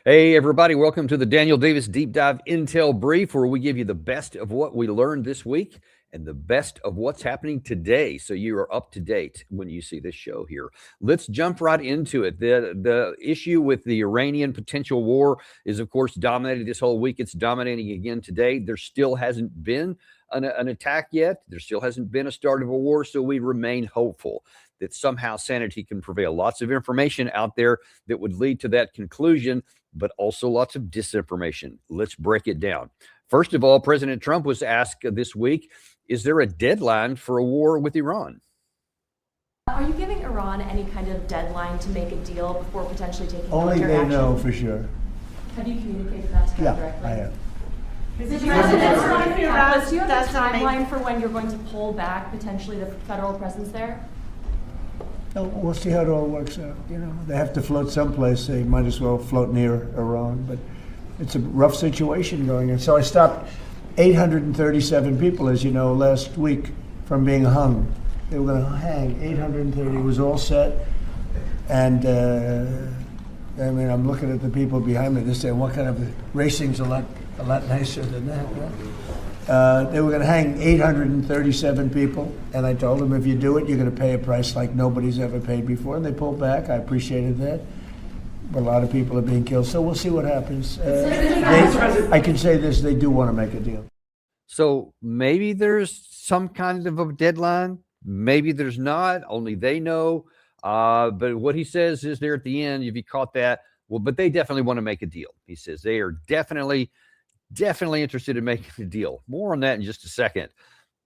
Hey, everybody, welcome to the Daniel Davis Deep Dive Intel Brief, where we give you the best of what we learned this week and the best of what's happening today. So you are up to date when you see this show here. Let's jump right into it. The issue with the Iranian potential war is, of course, dominated this whole week. It's dominating again today. There still hasn't been an attack yet. There still hasn't been a start of a war. So we remain hopeful that somehow sanity can prevail. Lots of information out there that would lead to that conclusion, but also lots of disinformation. Let's break it down. First of all, President Trump was asked this week, is there a deadline for a war with Iran? Are you giving Iran any kind of deadline to make a deal before potentially taking Only military they action? know for sure. Have you communicated that to them directly? I have. Do you have a timeline for when you're going to pull back potentially the federal presence there? No, we'll see how it all works out. You know, they have to float someplace. They might as well float near Iran. But it's a rough situation going on. So I stopped 837 people, as you know, last week from being hung. They were going to hang 830. It was all set. And I mean, I'm looking at the people behind me. They're saying, "What kind of racing's a lot nicer than that?" Right? They were going to hang 837 people, and I told them, if you do it, you're going to pay a price like nobody's ever paid before. And they pulled back. I appreciated that. But a lot of people are being killed, so we'll see what happens. I can say this, they do want to make a deal. So maybe there's some kind of a deadline. Maybe there's not. Only they know. But what he says is there at the end, if you caught that, well, but they definitely want to make a deal. He says they are definitely interested in making a deal. More on that in just a second.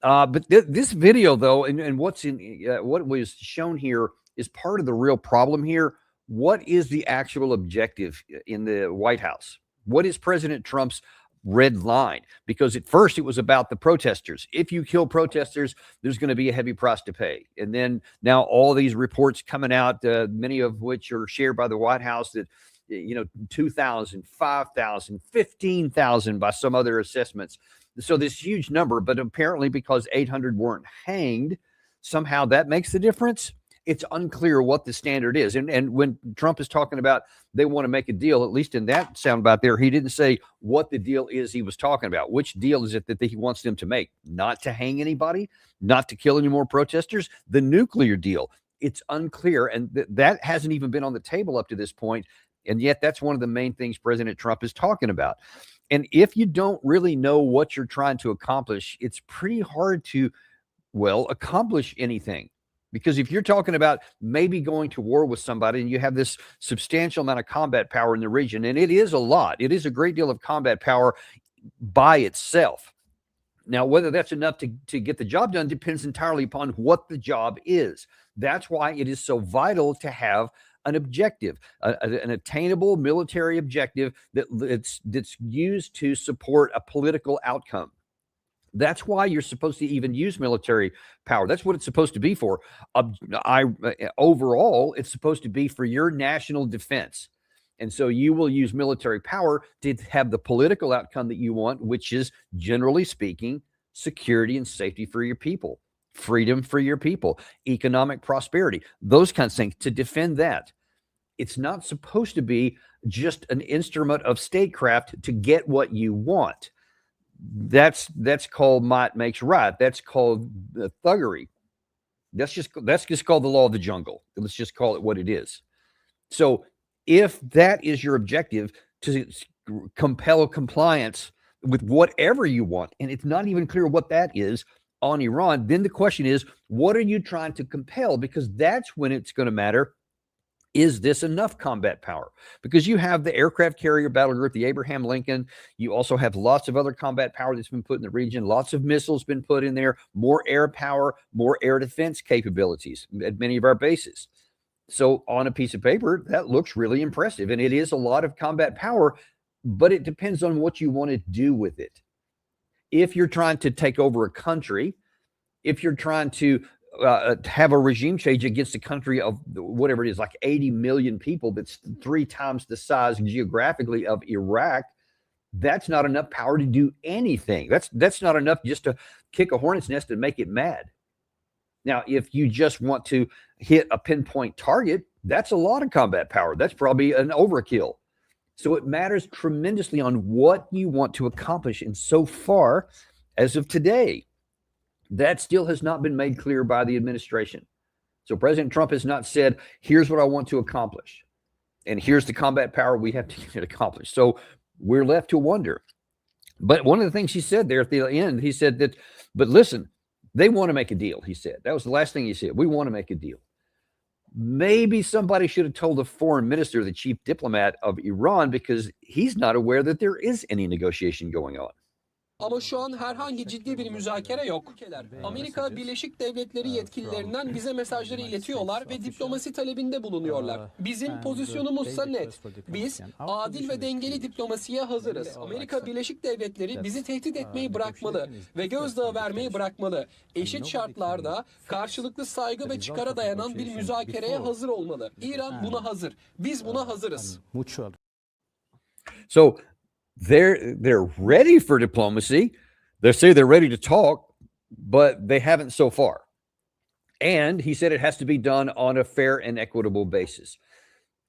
But this video, though, and what's in what was shown here is part of the real problem here. What is the actual objective in the White House? What is President Trump's red line? Because at first it was about the protesters. If you kill protesters, there's going to be a heavy price to pay. And then now all these reports coming out, many of which are shared by the White House, that 2,000, 5,000, 15,000 by some other assessments. So this huge number, but apparently because 800 weren't hanged, somehow that makes the difference. It's unclear what the standard is. And when Trump is talking about they want to make a deal, at least in that soundbite there, he didn't say what the deal is he was talking about. Which deal is it that he wants them to make? Not to hang anybody, not to kill any more protesters, the nuclear deal. It's unclear. And that hasn't even been on the table up to this point. And yet that's one of the main things President Trump is talking about. And if you don't really know what you're trying to accomplish, it's pretty hard to, accomplish anything. Because if you're talking about maybe going to war with somebody and you have this substantial amount of combat power in the region, and it is a lot, it is a great deal of combat power by itself. Now, whether that's enough to get the job done depends entirely upon what the job is. That's why it is so vital to have an objective, an attainable military objective that's used to support a political outcome. That's why you're supposed to even use military power. That's what it's supposed to be for. Overall, it's supposed to be for your national defense. And so you will use military power to have the political outcome that you want, which is, generally speaking, security and safety for your people, freedom for your people, economic prosperity, those kinds of things, to defend that. It's not supposed to be just an instrument of statecraft to get what you want. That's called might makes right. That's called thuggery. That's just called the law of the jungle. Let's just call it what it is. So if that is your objective, to compel compliance with whatever you want, and it's not even clear what that is on Iran, then the question is, what are you trying to compel? Because that's when it's going to matter. Is this enough combat power? Because you have the aircraft carrier battle group, the Abraham Lincoln. You also have lots of other combat power that's been put in the region. Lots of missiles been put in there, more air power, more air defense capabilities at many of our bases. So on a piece of paper, that looks really impressive. And it is a lot of combat power, but it depends on what you want to do with it. If you're trying to take over a country, if you're trying to have a regime change against a country of whatever it is, like 80 million people, that's 3 times the size geographically of Iraq, that's not enough power to do anything. That's not enough just to kick a hornet's nest and make it mad. Now, if you just want to hit a pinpoint target, that's a lot of combat power. That's probably an overkill. So it matters tremendously on what you want to accomplish. And so far, as of today, that still has not been made clear by the administration. So President Trump has not said, here's what I want to accomplish. And here's the combat power we have to get it accomplished. So we're left to wonder. But one of the things he said there at the end, he said that, but listen, they want to make a deal, he said. That was the last thing he said. We want to make a deal. Maybe somebody should have told the foreign minister, the chief diplomat of Iran, because he's not aware that there is any negotiation going on. Ama şu an herhangi ciddi bir müzakere yok. Amerika Birleşik Devletleri yetkililerinden bize mesajları iletiyorlar ve diplomasi talebinde bulunuyorlar. Bizim pozisyonumuzsa net. Biz adil ve dengeli diplomasiye hazırız. Amerika Birleşik Devletleri bizi tehdit etmeyi bırakmalı ve gözdağı vermeyi bırakmalı. Eşit şartlarda karşılıklı saygı ve çıkara dayanan bir müzakereye hazır olmalı. İran buna hazır. Biz buna hazırız. So they're ready for diplomacy. They say they're ready to talk, but they haven't so far. And he said it has to be done on a fair and equitable basis.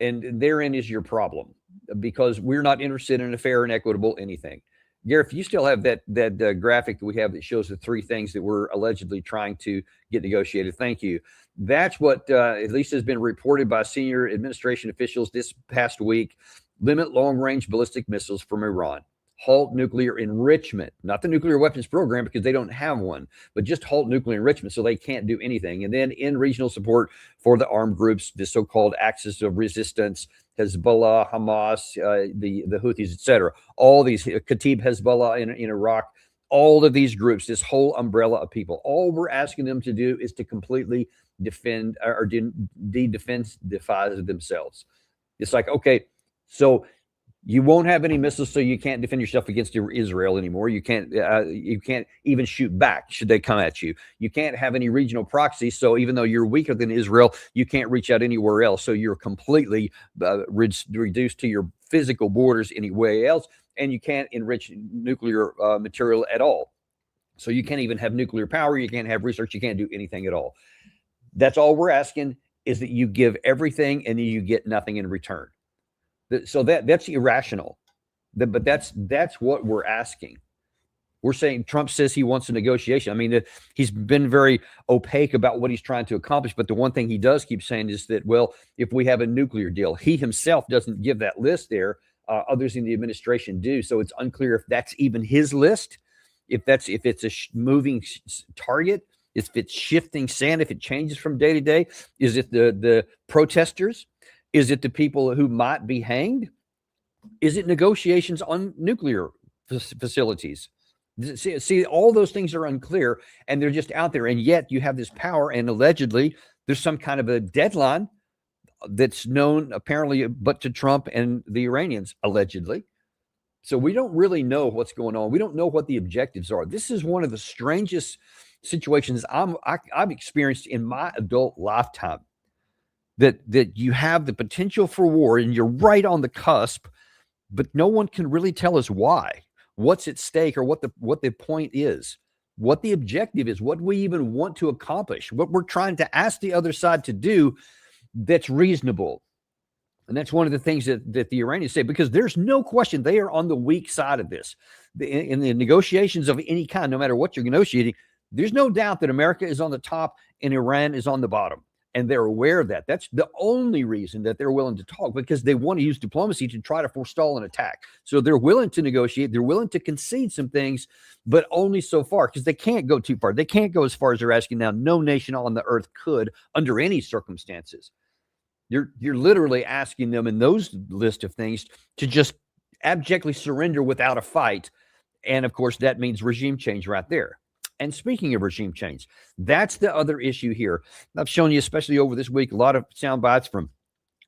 And therein is your problem, because we're not interested in a fair and equitable anything. Gareth, you still have that graphic that we have that shows the three things that we're allegedly trying to get negotiated. Thank you. That's what at least has been reported by senior administration officials this past week. Limit long-range ballistic missiles from Iran. Halt nuclear enrichment, not the nuclear weapons program because they don't have one, but just halt nuclear enrichment so they can't do anything. And then end regional support for the armed groups, the so-called axis of resistance, Hezbollah, Hamas, the Houthis, etc. All these, Kataib Hezbollah in Iraq, all of these groups, this whole umbrella of people. All we're asking them to do is to completely defend or de-defensive themselves. It's like, okay, so you won't have any missiles, so you can't defend yourself against Israel anymore. You can't even shoot back should they come at you. You can't have any regional proxies, so even though you're weaker than Israel, you can't reach out anywhere else. So you're completely reduced to your physical borders anywhere else, and you can't enrich nuclear material at all. So you can't even have nuclear power. You can't have research. You can't do anything at all. That's all we're asking, is that you give everything and you get nothing in return. So that's irrational, but that's what we're asking. We're saying Trump says he wants a negotiation. I mean, he's been very opaque about what he's trying to accomplish. But the one thing he does keep saying is that, well, if we have a nuclear deal, he himself doesn't give that list there. Others in the administration do. So it's unclear if that's even his list, if it's a moving target, if it's shifting sand, if it changes from day to day. Is it the protesters? Is it the people who might be hanged? Is it negotiations on nuclear facilities? See, all those things are unclear, and they're just out there. And yet you have this power, and allegedly there's some kind of a deadline that's known apparently but to Trump and the Iranians, allegedly. So we don't really know what's going on. We don't know what the objectives are. This is one of the strangest situations I've experienced in my adult lifetime. That you have the potential for war and you're right on the cusp, but no one can really tell us why, what's at stake, or what the point is, what the objective is, what we even want to accomplish, what we're trying to ask the other side to do that's reasonable. And that's one of the things that the Iranians say, because there's no question they are on the weak side of this. In the negotiations of any kind, no matter what you're negotiating, there's no doubt that America is on the top and Iran is on the bottom. And they're aware of that. That's the only reason that they're willing to talk, because they want to use diplomacy to try to forestall an attack. So they're willing to negotiate. They're willing to concede some things, but only so far, because they can't go too far. They can't go as far as they're asking now. No nation on the earth could under any circumstances. You're literally asking them in those list of things to just abjectly surrender without a fight. And of course, that means regime change right there. And speaking of regime change, that's the other issue here. I've shown you, especially over this week, a lot of sound bites from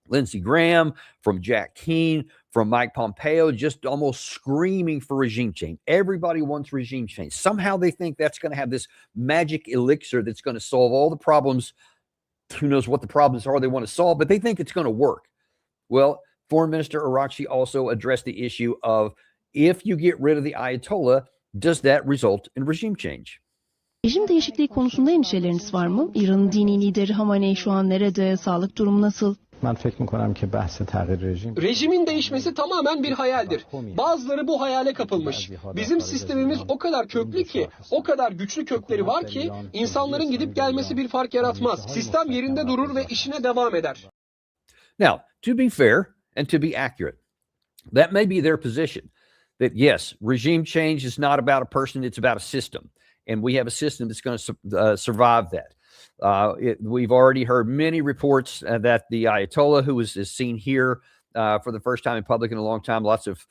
Lindsey Graham, from Jack Keane, from Mike Pompeo, just almost screaming for regime change. Everybody wants regime change. Somehow they think that's going to have this magic elixir that's going to solve all the problems. Who knows what the problems are they want to solve, but they think it's going to work. Well, Foreign Minister Araghchi also addressed the issue of, if you get rid of the Ayatollah, does that result in regime change? Rejim değişikliği konusunda endişeleriniz var mı? İran'ın dini lideri Hamaney şu an nerede? Sağlık durumu nasıl? من فکر می‌کنم که بحث تغییر رژیم Rejimin değişmesi tamamen bir hayaldir. Bazıları bu hayale kapılmış. Bizim sistemimiz o kadar köklü ki, o kadar güçlü kökleri var ki insanların gidip gelmesi bir fark yaratmaz. Sistem yerinde durur ve işine devam eder. Now, to be fair and to be accurate, that may be their position. That yes, regime change is not about a person; it's about a system, and we have a system that's going to survive that. We've already heard many reports that the Ayatollah, who is seen here for the first time in public in a long time, lots of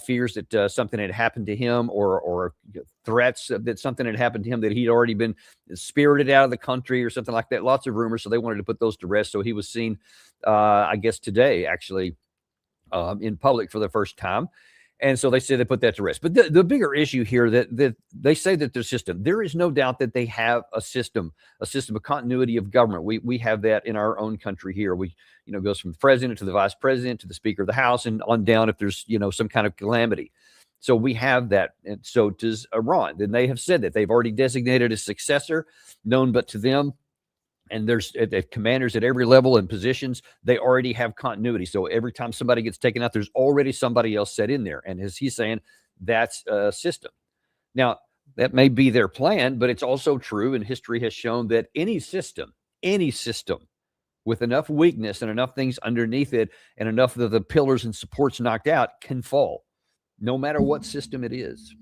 fears that something had happened to him, or threats that something had happened to him, that he'd already been spirited out of the country or something like that. Lots of rumors, so they wanted to put those to rest. So he was seen, I guess today, actually, in public for the first time. And so they say they put that to rest. But the bigger issue here that they say that their system, there is no doubt that they have a system of continuity of government. We have that in our own country here. It goes from the president to the vice president to the speaker of the house and on down if there's, some kind of calamity. So we have that. And so does Iran. Then they have said that they've already designated a successor known but to them. And there's commanders at every level and positions, they already have continuity. So every time somebody gets taken out, there's already somebody else set in there. And as he's saying, that's a system. Now, that may be their plan, but it's also true, and history has shown that any system with enough weakness and enough things underneath it and enough of the pillars and supports knocked out can fall, no matter what system it is.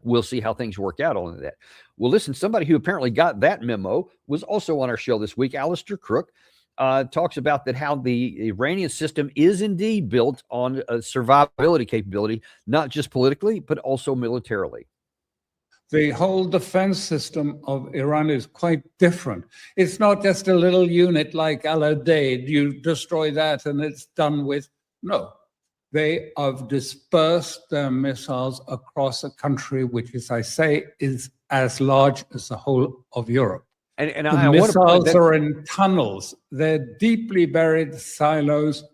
We'll see how things work out on that. Well, listen, somebody who apparently got that memo was also on our show this week. Alistair Crook talks about that how the Iranian system is indeed built on a survivability capability, not just politically, but also militarily. The whole defense system of Iran is quite different. It's not just a little unit like Al-Udeid. You destroy that and it's done with. No. They have dispersed their missiles across a country which, as I say, is as large as the whole of Europe. And the missiles are in tunnels. They're deeply buried silos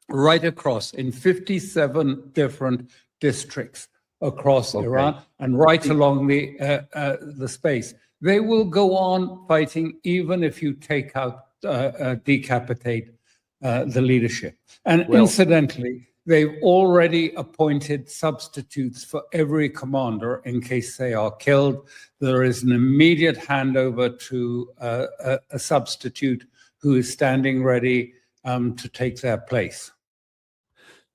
right across in 57 different districts across Iran and right along the space. They will go on fighting even if you take out, decapitate the leadership. And incidentally, they've already appointed substitutes for every commander in case they are killed. There is an immediate handover to a substitute who is standing ready to take their place.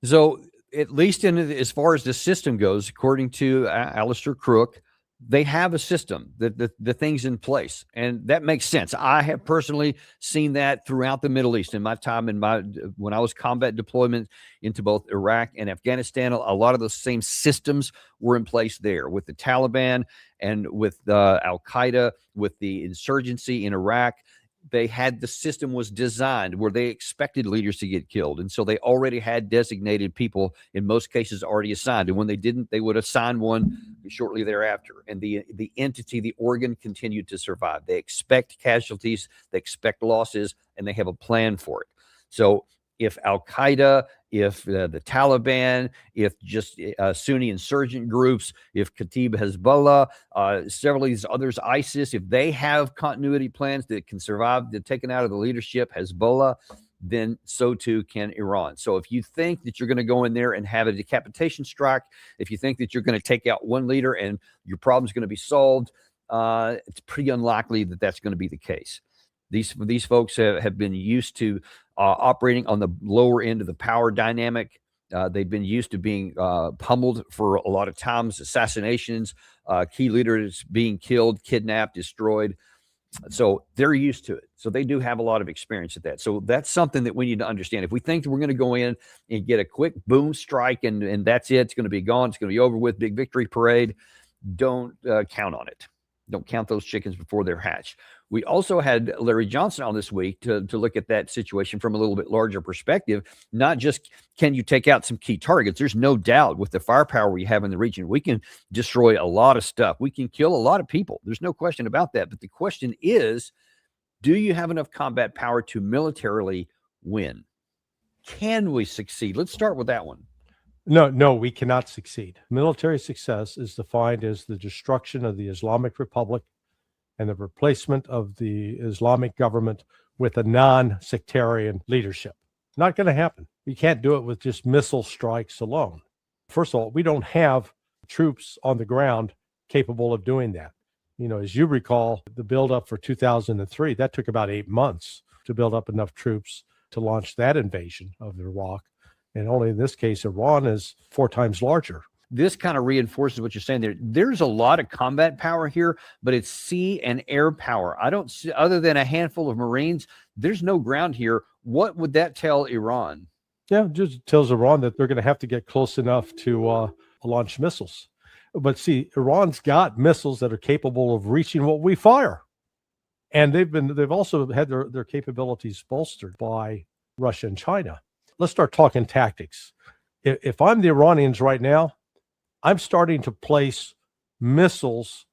So, at least as far as the system goes, according to Alistair Crook, they have a system, the things in place, and that makes sense. I have personally seen that throughout the Middle East in my time when I was combat deployment into both Iraq and Afghanistan. A lot of those same systems were in place there with the Taliban and with Al-Qaeda, with the insurgency in Iraq. The system was designed where they expected leaders to get killed. And so they already had designated people, in most cases already assigned. And when they didn't, they would assign one shortly thereafter. And the entity, the organ, continued to survive. They expect casualties, they expect losses, and they have a plan for it. So if Al-Qaeda, if the Taliban, if just Sunni insurgent groups, if Kataib Hezbollah, several of these others, ISIS, if they have continuity plans that can survive the taken out of the leadership, Hezbollah, then so too can Iran. So if you think that you're going to go in there and have a decapitation strike, if you think that you're going to take out one leader and your problem's going to be solved, it's pretty unlikely that that's going to be the case. These folks have been used to operating on the lower end of the power dynamic. They've been used to being pummeled for a lot of times, assassinations, key leaders being killed, kidnapped, destroyed. So they're used to it. So they do have a lot of experience at that. So that's something that we need to understand. If we think that we're going to go in and get a quick boom strike and that's it, it's going to be gone, it's going to be over with, big victory parade, don't count on it. Don't count those chickens before they're hatched. We also had Larry Johnson on this week to look at that situation from a little bit larger perspective. Not just can you take out some key targets. There's no doubt with the firepower we have in the region, we can destroy a lot of stuff. We can kill a lot of people. There's no question about that. But the question is, do you have enough combat power to militarily win? Can we succeed? Let's start with that one. No, we cannot succeed. Military success is defined as the destruction of the Islamic Republic and the replacement of the Islamic government with a non-sectarian leadership. Not going to happen. You can't do it with just missile strikes alone. First of all, we don't have troops on the ground capable of doing that. You know, as you recall, the buildup for 2003, that took about 8 months to build up enough troops to launch that invasion of Iraq. And only in this case, Iran is 4 times larger. This kind of reinforces what you're saying there. There's a lot of combat power here, but it's sea and air power. I don't see, other than a handful of Marines, there's no ground here. What would that tell Iran? Yeah, it just tells Iran that they're going to have to get close enough to launch missiles. But see, Iran's got missiles that are capable of reaching what we fire. And they've also had their capabilities bolstered by Russia and China. Let's start talking tactics. If I'm the Iranians right now, I'm starting to place missiles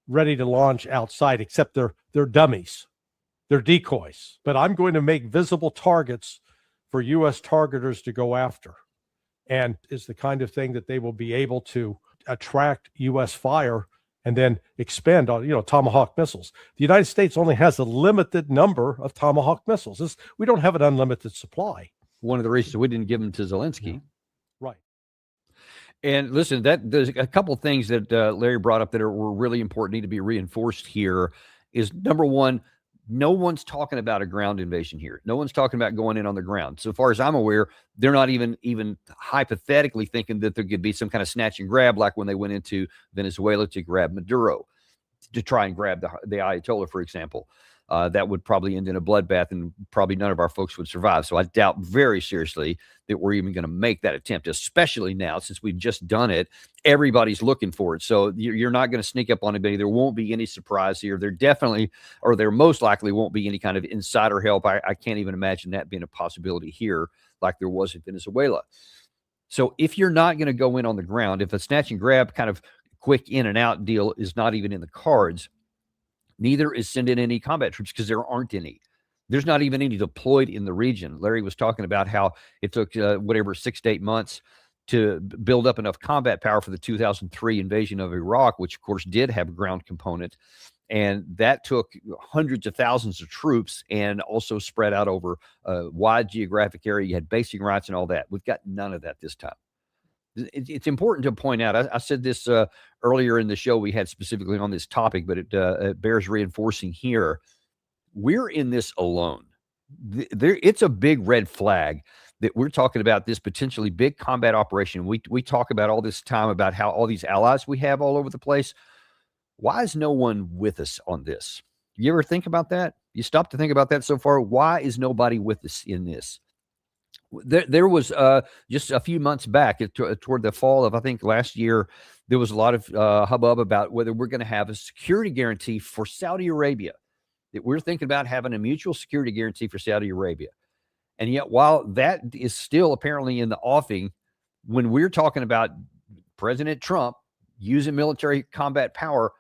ready to launch outside, except they're dummies. They're decoys. But I'm going to make visible targets for U.S. targeters to go after. And is the kind of thing that they will be able to attract U.S. fire and then expend on, Tomahawk missiles. The United States only has a limited number of Tomahawk missiles. We don't have an unlimited supply. One of the reasons we didn't give them to Zelensky. Yeah. Right. And listen, there's a couple of things that Larry brought up that were really important, need to be reinforced here. Is number one, no one's talking about a ground invasion here. No one's talking about going in on the ground. So far as I'm aware, they're not even hypothetically thinking that there could be some kind of snatch and grab like when they went into Venezuela to grab Maduro, to try and grab the Ayatollah, for example. That would probably end in a bloodbath, and probably none of our folks would survive. So I doubt very seriously that we're even going to make that attempt, especially now since we've just done it. Everybody's looking for it. So you're not going to sneak up on anybody. There won't be any surprise here. There most likely won't be any kind of insider help. I can't even imagine that being a possibility here like there was in Venezuela. So if you're not going to go in on the ground, if a snatch and grab kind of quick in and out deal is not even in the cards, neither is send in any combat troops because there aren't any. There's not even any deployed in the region. Larry was talking about how it took 6 to 8 months to build up enough combat power for the 2003 invasion of Iraq, which of course did have a ground component. And that took hundreds of thousands of troops and also spread out over a wide geographic area. You had basing rights and all that. We've got none of that this time. It's important to point out, I said this earlier in the show we had specifically on this topic, but it bears reinforcing here. We're in this alone. It's a big red flag that we're talking about this potentially big combat operation. We talk about all this time about how all these allies we have all over the place. Why is no one with us on this? You ever think about that? You stop to think about that so far? Why is nobody with us in this? There was just a few months back toward the fall of, I think, last year, there was a lot of hubbub about whether we're going to have a security guarantee for Saudi Arabia, that we're thinking about having a mutual security guarantee for Saudi Arabia. And yet, while that is still apparently in the offing, when we're talking about President Trump using military combat power,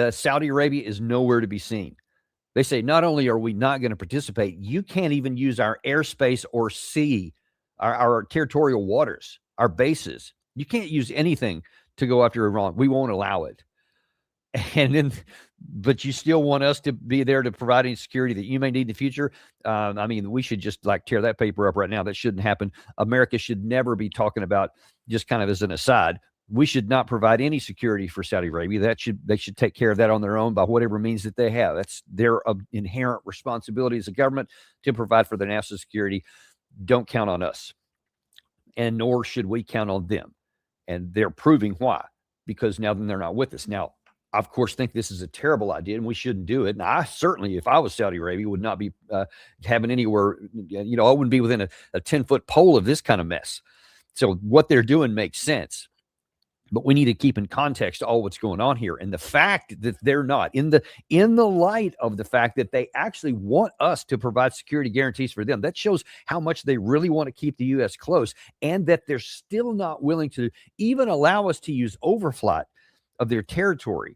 Saudi Arabia is nowhere to be seen. They say, not only are we not going to participate, you can't even use our airspace or sea, our territorial waters, our bases. You can't use anything to go after Iran. We won't allow it. But you still want us to be there to provide any security that you may need in the future. We should just tear that paper up right now. That shouldn't happen. America should never be talking about, just kind of as an aside, we should not provide any security for Saudi Arabia. They should take care of that on their own by whatever means that they have. That's their inherent responsibility as a government to provide for their national security. Don't count on us, and nor should we count on them. And they're proving why, because now then they're not with us. Now, I, of course, think this is a terrible idea, and we shouldn't do it. And I certainly, if I was Saudi Arabia, would not be having anywhere, I wouldn't be within a 10-foot pole of this kind of mess. So what they're doing makes sense. But we need to keep in context all what's going on here. And the fact that they're not, in the light of the fact that they actually want us to provide security guarantees for them, that shows how much they really want to keep the U.S. close, and that they're still not willing to even allow us to use overflight of their territory.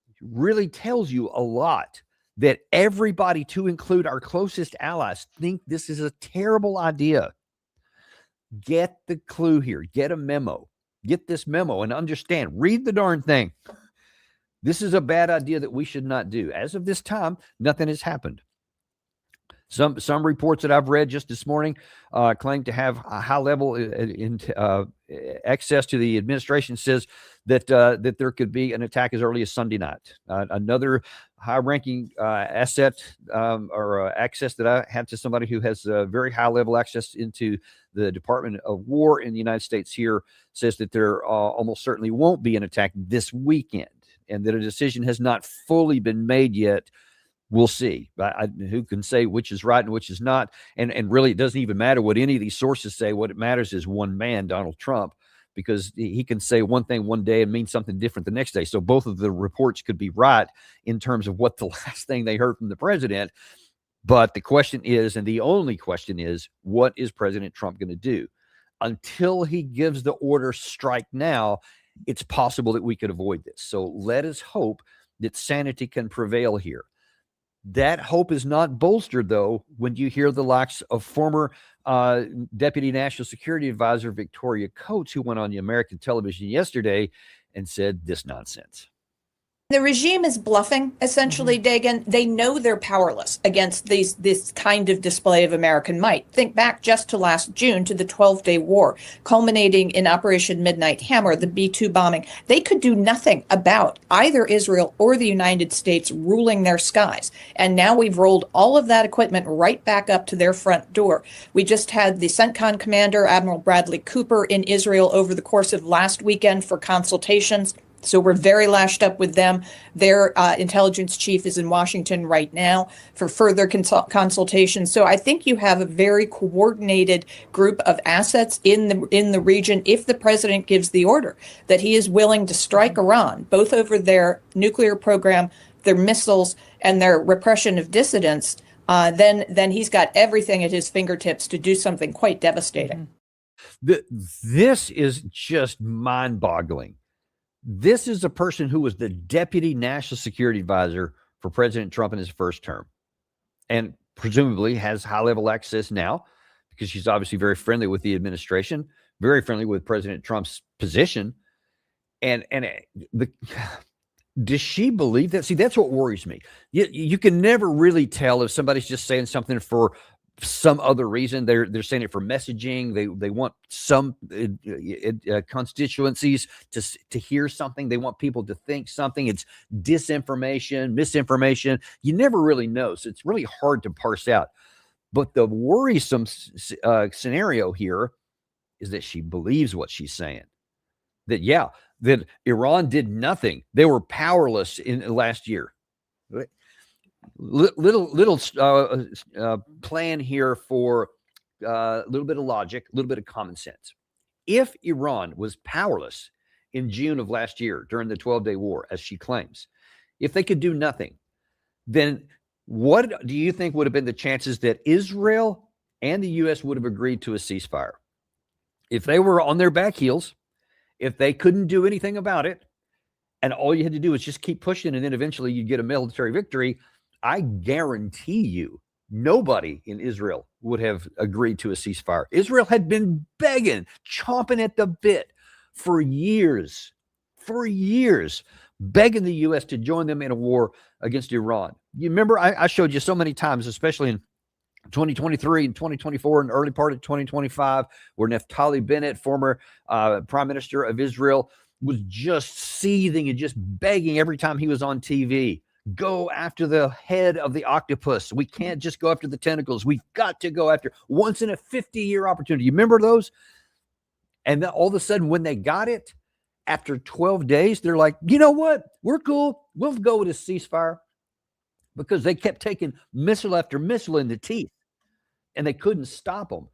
It really tells you a lot that everybody, to include our closest allies, think this is a terrible idea. Get the clue here. Get a memo. Get this memo and understand. Read the darn thing. This is a bad idea that we should not do. As of this time, nothing has happened. Some reports that I've read just this morning claim to have a high level access to the administration says that there could be an attack as early as Sunday night. Another high-ranking asset or access that I had to somebody who has very high-level access into the Department of War in the United States here says that there almost certainly won't be an attack this weekend, and that a decision has not fully been made yet. We'll see. Who can say which is right and which is not? And really, it doesn't even matter what any of these sources say. What it matters is one man, Donald Trump, because he can say one thing one day and mean something different the next day. So both of the reports could be right in terms of what the last thing they heard from the president. But the question is, and the only question is, what is President Trump going to do? Until he gives the order, strike now, it's possible that we could avoid this. So let us hope that sanity can prevail here. That hope is not bolstered, though, when you hear the likes of former Deputy National Security Advisor Victoria Coates, who went on the American television yesterday and said this nonsense. The regime is bluffing, essentially, Dagan. They know they're powerless against this kind of display of American might. Think back just to last June to the 12-day war, culminating in Operation Midnight Hammer, the B-2 bombing. They could do nothing about either Israel or the United States ruling their skies. And now we've rolled all of that equipment right back up to their front door. We just had the CENTCOM commander, Admiral Bradley Cooper, in Israel over the course of last weekend for consultations. So we're very lashed up with them. Their intelligence chief is in Washington right now for further consultations. So I think you have a very coordinated group of assets in the region if the president gives the order that he is willing to strike Iran, both over their nuclear program, their missiles, and their repression of dissidents. Then he's got everything at his fingertips to do something quite devastating. This is just mind-boggling. This is a person who was the Deputy National Security Advisor for President Trump in his first term and presumably has high-level access now because she's obviously very friendly with the administration, very friendly with President Trump's position. And does she believe that? See, that's what worries me. You can never really tell if somebody's just saying something for some other reason. They're saying it for messaging. They want some constituencies to hear something. They want people to think something. It's disinformation, misinformation. You never really know. So it's really hard to parse out. But the worrisome scenario here is that she believes what she's saying. That Iran did nothing. They were powerless in last year. Little plan here for a little bit of logic, a little bit of common sense. If Iran was powerless in June of last year during the 12-day war, as she claims, if they could do nothing, then what do you think would have been the chances that Israel and the U.S. would have agreed to a ceasefire? If they were on their back heels, if they couldn't do anything about it, and all you had to do was just keep pushing, and then eventually you'd get a military victory, I guarantee you nobody in Israel would have agreed to a ceasefire. Israel had been begging, chomping at the bit for years, begging the U.S. to join them in a war against Iran. You remember I showed you so many times, especially in 2023 and 2024 and the early part of 2025, where Naftali Bennett, former prime minister of Israel, was just seething and just begging every time he was on TV. Go after the head of the octopus. We can't just go after the tentacles. We've got to go after once in a 50-year opportunity. You remember those? And then all of a sudden, when they got it, after 12 days, they're like, you know what? We're cool. We'll go with a ceasefire, because they kept taking missile after missile in the teeth, and they couldn't stop them.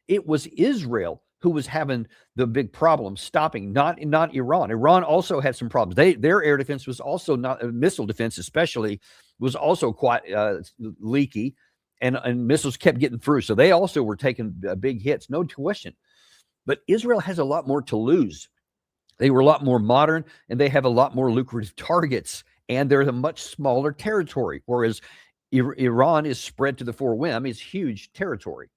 It was Israel who was having the big problem stopping, not Iran. Iran also had some problems. Their air defense was also not, missile defense especially, was also quite leaky, and missiles kept getting through. So they also were taking big hits, no question. But Israel has a lot more to lose. They were a lot more modern, and they have a lot more lucrative targets, and they're a much smaller territory, whereas Iran is spread to the four winds. I mean, it's huge territory.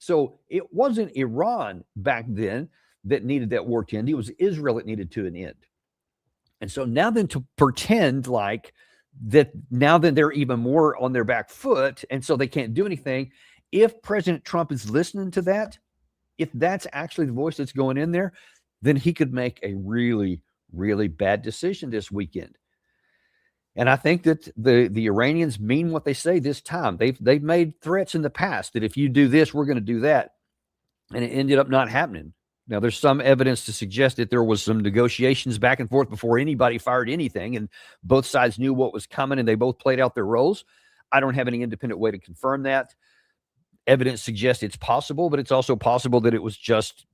So it wasn't Iran back then that needed that war to end. It was Israel that needed to an end. And so now then, to pretend like that now that they're even more on their back foot, and so they can't do anything. If President Trump is listening to that, if that's actually the voice that's going in there, then he could make a really, really bad decision this weekend. And I think that the Iranians mean what they say this time. They've made threats in the past that if you do this, we're going to do that. And it ended up not happening. Now, there's some evidence to suggest that there was some negotiations back and forth before anybody fired anything, and both sides knew what was coming, and they both played out their roles. I don't have any independent way to confirm that. Evidence suggests it's possible, but it's also possible that it was just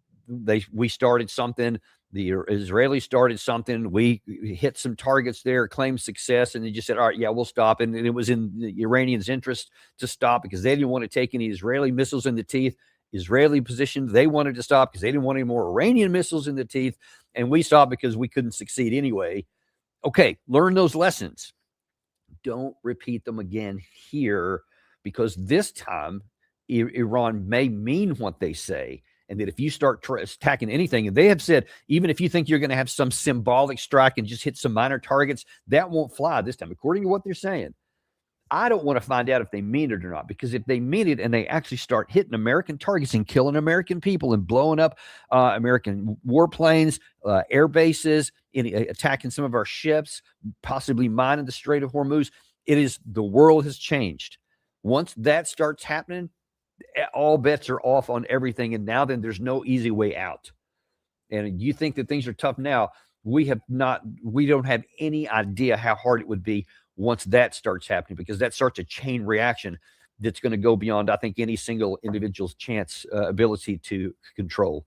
we started something, the Israelis started something, we hit some targets there, claimed success, and they just said, all right, yeah, we'll stop. And it was in the Iranians' interest to stop because they didn't want to take any Israeli missiles in the teeth. Israeli position, they wanted to stop because they didn't want any more Iranian missiles in the teeth, and we stopped because we couldn't succeed anyway. Okay, learn those lessons. Don't repeat them again here, because this time Iran may mean what they say, and that if you start attacking anything, and they have said, even if you think you're going to have some symbolic strike and just hit some minor targets, that won't fly this time, according to what they're saying. I don't want to find out if they mean it or not, because if they mean it and they actually start hitting American targets and killing American people and blowing up American warplanes, air bases, attacking some of our ships, possibly mining the Strait of Hormuz, the world has changed. Once that starts happening, all bets are off on everything. And now then there's no easy way out. And you think that things are tough now. We don't have any idea how hard it would be once that starts happening, because that starts a chain reaction that's going to go beyond, I think, any single individual's ability to control.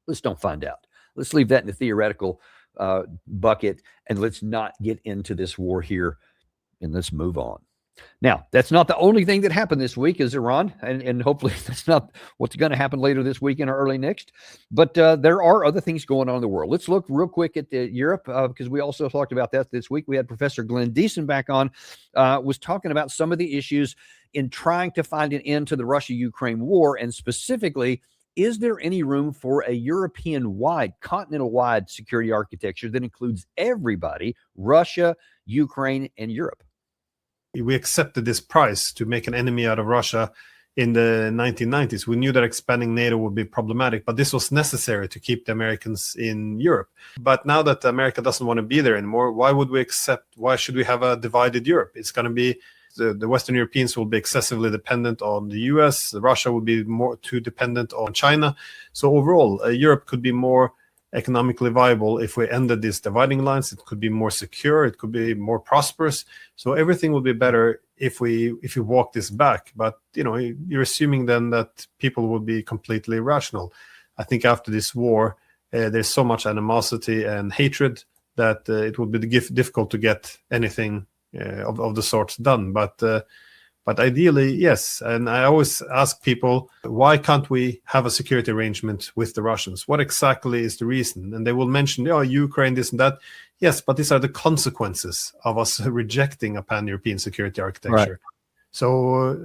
Let's don't find out. Let's leave that in the theoretical bucket, and let's not get into this war here, and let's move on. Now, that's not the only thing that happened this week is Iran, and hopefully that's not what's going to happen later this weekend or early next. But there are other things going on in the world. Let's look real quick at Europe, because we also talked about that this week. We had Professor Glenn Deason back on, was talking about some of the issues in trying to find an end to the Russia-Ukraine war, and specifically, is there any room for a European-wide, continental-wide security architecture that includes everybody, Russia, Ukraine, and Europe? We accepted this price to make an enemy out of Russia in the 1990s. We knew that expanding NATO would be problematic, but this was necessary to keep the Americans in Europe. But now that America doesn't want to be there anymore, why should we have a divided Europe? It's going to be the Western Europeans will be excessively dependent on the US. Russia will be too dependent on China. So overall, Europe could be more economically viable if we ended these dividing lines. It could be more secure, it could be more prosperous. So everything will be better if we walk this back. But you're assuming then that people will be completely rational. I think after this war, there's so much animosity and hatred that it will be difficult to get anything of the sort done. But ideally, yes. And I always ask people, why can't we have a security arrangement with the Russians? What exactly is the reason? And they will mention, Ukraine, this and that. Yes, but these are the consequences of us rejecting a pan-European security architecture. Right. So,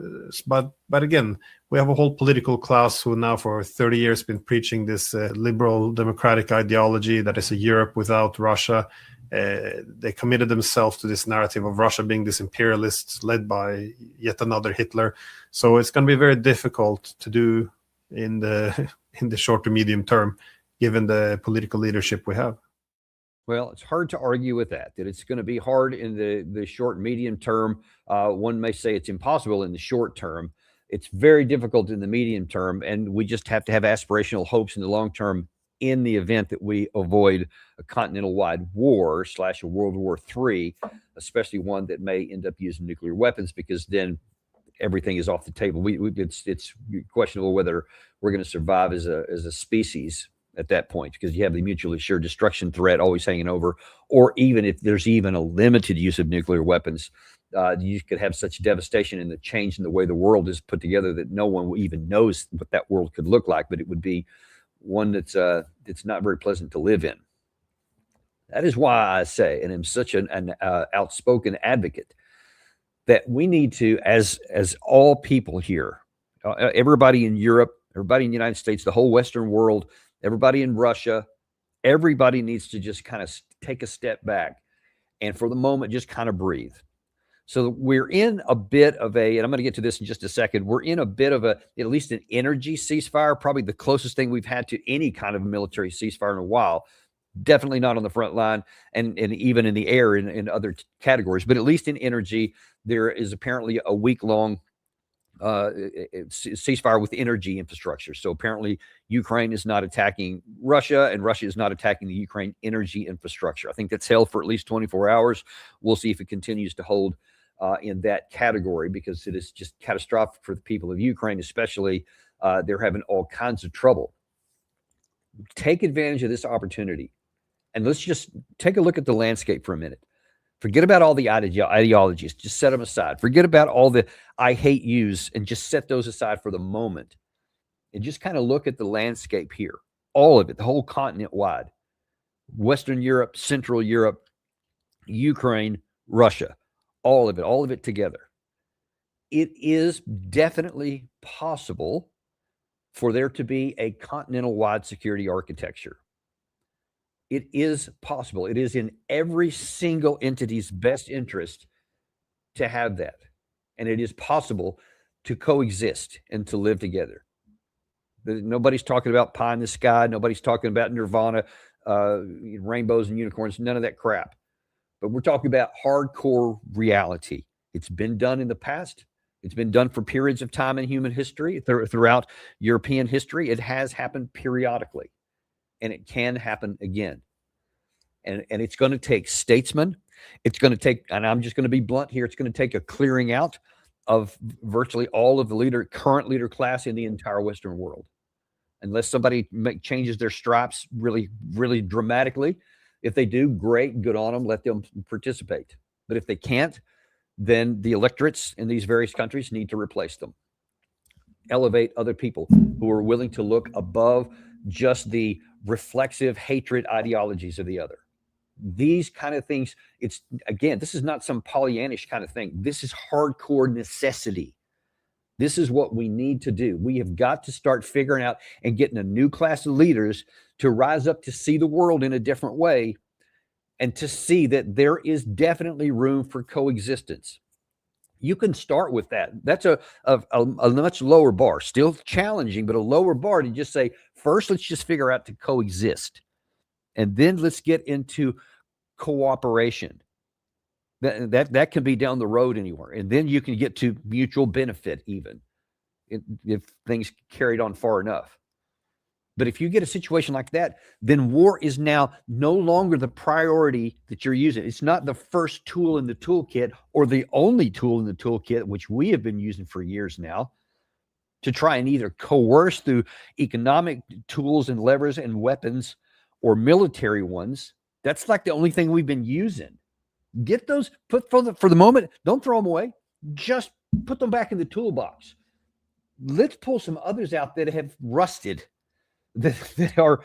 but again, we have a whole political class who now for 30 years been preaching this liberal democratic ideology that is a Europe without Russia. They committed themselves to this narrative of Russia being this imperialist led by yet another Hitler. So it's going to be very difficult to do in the short to medium term, given the political leadership we have. Well, it's hard to argue with that it's going to be hard in the short and medium term. One may say it's impossible in the short term. It's very difficult in the medium term, and we just have to have aspirational hopes in the long term in the event that we avoid a continental-wide war / a World War III, especially one that may end up using nuclear weapons, because then everything is off the table. It's questionable whether we're going to survive as a species at that point, because you have the mutually assured destruction threat always hanging over, or even if there's even a limited use of nuclear weapons, you could have such devastation and the change in the way the world is put together that no one even knows what that world could look like, but it would be one that's not very pleasant to live in. That is why I say, and I'm such an outspoken advocate, that we need to, as all people here, everybody in Europe, everybody in the United States, the whole Western world, everybody in Russia, everybody needs to just kind of take a step back and for the moment, just kind of breathe. So we're in a bit of a, and I'm going to get to this in just a second, we're in a bit of a, at least an energy ceasefire, probably the closest thing we've had to any kind of military ceasefire in a while. Definitely not on the front line and even in the air in other categories, but at least in energy, there is apparently a week-long ceasefire with energy infrastructure. So apparently Ukraine is not attacking Russia and Russia is not attacking the Ukraine energy infrastructure. I think that's held for at least 24 hours. We'll see if it continues to hold in that category, because it is just catastrophic for the people of Ukraine, especially. They're having all kinds of trouble. Take advantage of this opportunity. And let's just take a look at the landscape for a minute. Forget about all the ideologies. Just set them aside. Forget about all the I hate yous and just set those aside for the moment. And just kind of look at the landscape here. All of it, the whole continent wide. Western Europe, Central Europe, Ukraine, Russia. All of it together. It is definitely possible for there to be a continental-wide security architecture. It is possible. It is in every single entity's best interest to have that. And it is possible to coexist and to live together. Nobody's talking about pie in the sky. Nobody's talking about nirvana, rainbows and unicorns, none of that crap. But we're talking about hardcore reality. It's been done in the past. It's been done for periods of time in human history, throughout European history. It has happened periodically, and it can happen again. And it's going to take statesmen. It's going to take, and I'm just going to be blunt here, it's going to take a clearing out of virtually all of the current leader class in the entire Western world. Unless somebody changes their stripes really, really dramatically. If they do, great, good on them, let them participate. But if they can't, then the electorates in these various countries need to replace them. Elevate other people who are willing to look above just the reflexive hatred ideologies of the other. These kind of things, it's, again, this is not some Pollyannish kind of thing. This is hardcore necessity. This is what we need to do. We have got to start figuring out and getting a new class of leaders to rise up to see the world in a different way and to see that there is definitely room for coexistence. You can start with that. That's a much lower bar, still challenging, but a lower bar to just say, first, let's just figure out to coexist. And then let's get into cooperation. That can be down the road anywhere. And then you can get to mutual benefit even if things carried on far enough. But if you get a situation like that, then war is now no longer the priority that you're using. It's not the first tool in the toolkit or the only tool in the toolkit, which we have been using for years now, to try and either coerce through economic tools and levers and weapons or military ones. That's like the only thing we've been using. Get those, put for the moment, don't throw them away. Just put them back in the toolbox. Let's pull some others out that have rusted, that are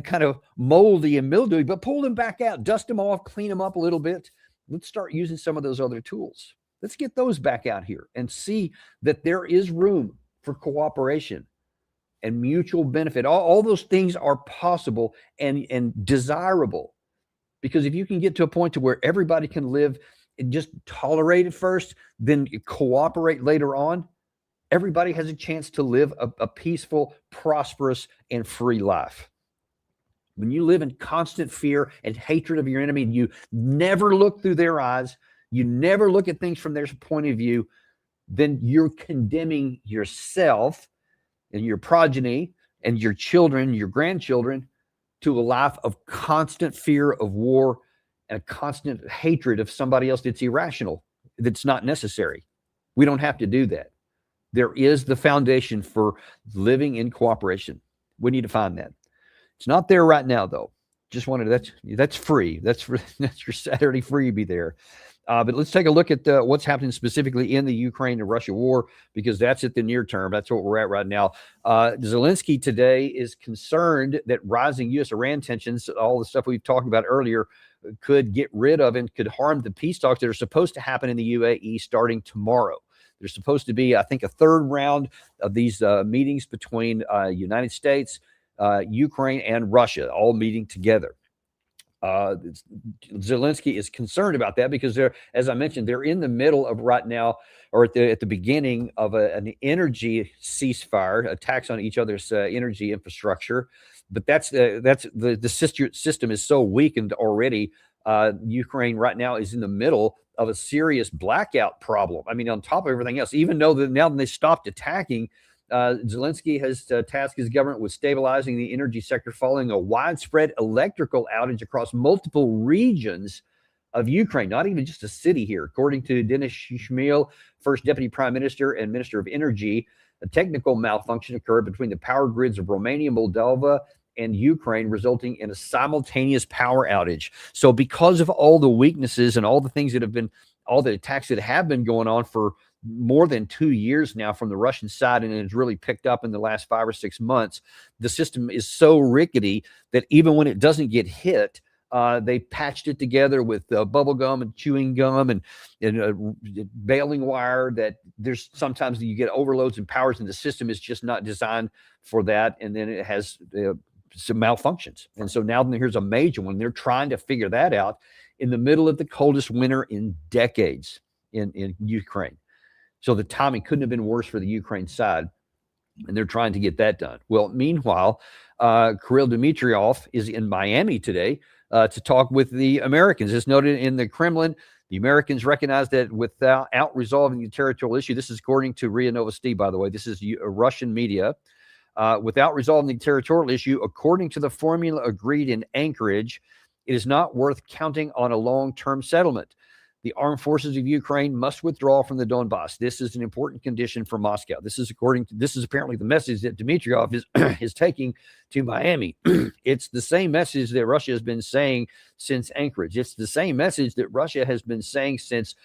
kind of moldy and mildewy, but pull them back out, dust them off, clean them up a little bit. Let's start using some of those other tools. Let's get those back out here and see that there is room for cooperation and mutual benefit. All those things are possible and desirable, because if you can get to a point to where everybody can live and just tolerate it first, then cooperate later on, everybody has a chance to live a peaceful, prosperous, and free life. When you live in constant fear and hatred of your enemy, and you never look through their eyes, you never look at things from their point of view, then you're condemning yourself and your progeny and your children, your grandchildren, to a life of constant fear of war and a constant hatred of somebody else that's irrational, that's not necessary. We don't have to do that. There is the foundation for living in cooperation. We need to find that. It's not there right now, though. Just wanted that's free. That's your Saturday freebie there. But let's take a look at what's happening specifically in the Ukraine and Russia war, because that's at the near term. That's what we're at right now. Zelensky today is concerned that rising U.S.-Iran tensions, all the stuff we've talked about earlier, could get rid of and could harm the peace talks that are supposed to happen in the UAE starting tomorrow. There's supposed to be, I think, a third round of these meetings between United States, Ukraine, and Russia, all meeting together. Zelensky is concerned about that because they're, as I mentioned, they're in the middle of right now, or at the beginning of an energy ceasefire, attacks on each other's energy infrastructure. But the system is so weakened already. Ukraine right now is in the middle of a serious blackout problem. I mean, on top of everything else, even though now they stopped attacking, Zelensky has tasked his government with stabilizing the energy sector following a widespread electrical outage across multiple regions of Ukraine, not even just a city here. According to Denis Shmyhal, first deputy prime minister and minister of energy, a technical malfunction occurred between the power grids of Romania, Moldova, and Ukraine, resulting in a simultaneous power outage. So because of all the weaknesses and all the things that have been, all the attacks that have been going on for more than 2 years now from the Russian side, and it's really picked up in the last 5 or 6 months, the system is so rickety that even when it doesn't get hit, they patched it together with bubble gum and chewing gum and baling wire, that there's sometimes you get overloads and powers, and the system is just not designed for that. And then it has some malfunctions. And so now here's a major one. They're trying to figure that out in the middle of the coldest winter in decades in Ukraine. So the timing couldn't have been worse for the Ukraine side, and they're trying to get that done. Well, meanwhile, Kirill Dmitriev is in Miami today to talk with the Americans. As noted in the Kremlin, the Americans recognize that without resolving the territorial issue, this is according to RIA Novosti, by the way, this is Russian media, without resolving the territorial issue, according to the formula agreed in Anchorage, it is not worth counting on a long-term settlement. The armed forces of Ukraine must withdraw from the Donbass. This is an important condition for Moscow. This is apparently the message that Dmitriev is taking to Miami. It's the same message that Russia has been saying since Anchorage. It's the same message that Russia has been saying since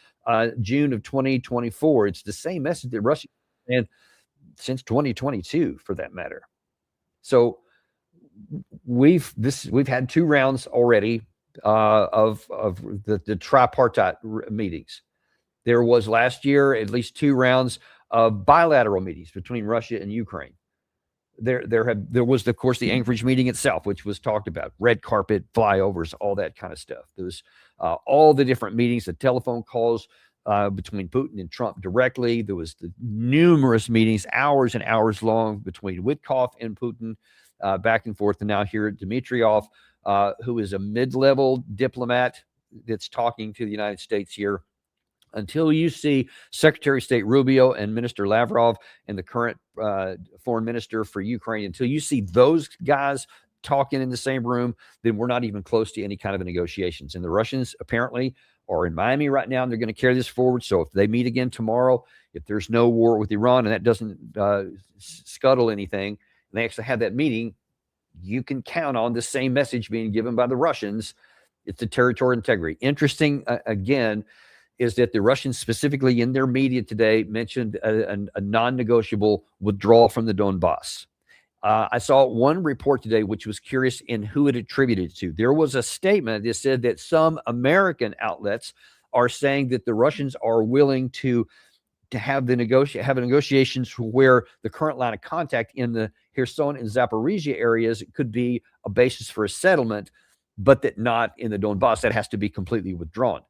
June of 2024. It's the same message that Russia and since 2022, for that matter. So we've had 2 rounds already of the tripartite meetings. There was last year at least 2 rounds of bilateral meetings between Russia and Ukraine. There was, of course, the Anchorage meeting itself, which was talked about, red carpet, flyovers, all that kind of stuff. There was all the different meetings, the telephone calls between Putin and Trump directly. There was the numerous meetings, hours and hours long, between Witkoff and Putin, back and forth. And now here at Dmitriev, who is a mid-level diplomat that's talking to the United States here. Until you see Secretary of State Rubio and Minister Lavrov and the current foreign minister for Ukraine, until you see those guys talking in the same room, then we're not even close to any kind of negotiations. And the Russians apparently are in Miami right now, and they're going to carry this forward. So if they meet again tomorrow, if there's no war with Iran and that doesn't scuttle anything, and they actually have that meeting, you can count on the same message being given by the Russians. It's the territorial integrity. Interesting, again, is that the Russians specifically in their media today mentioned a non-negotiable withdrawal from the Donbass. I saw one report today which was curious in who it attributed to. There was a statement that said that some American outlets are saying that the Russians are willing to have negotiations where the current line of contact in the Kherson and Zaporizhia areas could be a basis for a settlement, but that not in the Donbass. That has to be completely withdrawn.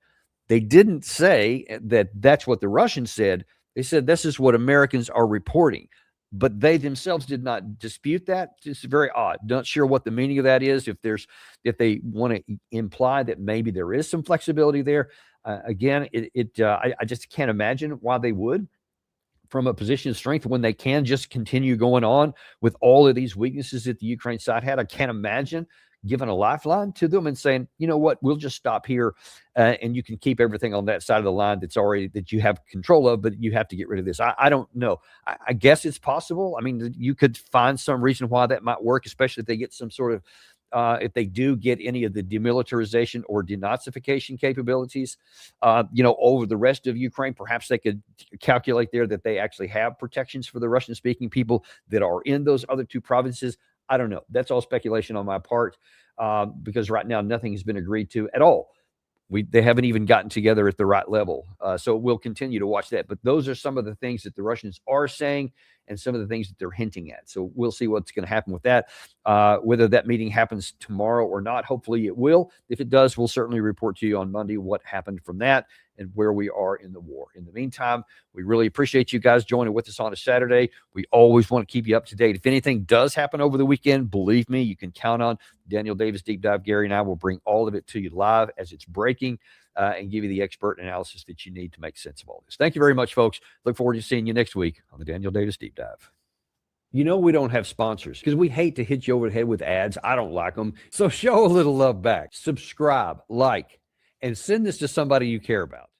They didn't say that that's what the Russians said. They said this is what Americans are reporting, but they themselves did not dispute that. It's very odd. Not sure what the meaning of that is. If they want to imply that maybe there is some flexibility there. Again, I just can't imagine why they would, from a position of strength, when they can just continue going on with all of these weaknesses that the Ukraine side had. I can't imagine giving a lifeline to them and saying, you know what, we'll just stop here and you can keep everything on that side of the line that you have control of, but you have to get rid of this. I don't know. I guess it's possible. I mean, you could find some reason why that might work, especially if they get some sort of if they do get any of the demilitarization or denazification capabilities, over the rest of Ukraine. Perhaps they could calculate there that they actually have protections for the Russian-speaking people that are in those other 2 provinces. I don't know. That's all speculation on my part, because right now nothing has been agreed to at all They haven't even gotten together at the right level. So we'll continue to watch that. But those are some of the things that the Russians are saying and some of the things that they're hinting at. So we'll see what's going to happen with that. Whether that meeting happens tomorrow or not, hopefully it will. If it does, we'll certainly report to you on Monday what happened from that and where we are in the war. In the meantime, we really appreciate you guys joining with us on a Saturday. We always want to keep you up to date. If anything does happen over the weekend, believe me, you can count on Daniel Davis Deep Dive. Gary and I will bring all of it to you live as it's breaking and give you the expert analysis that you need to make sense of all this. Thank you very much, folks. Look forward to seeing you next week on the Daniel Davis Deep Dive. You know we don't have sponsors because we hate to hit you over the head with ads. I don't like them. So show a little love back. Subscribe, like, and send this to somebody you care about.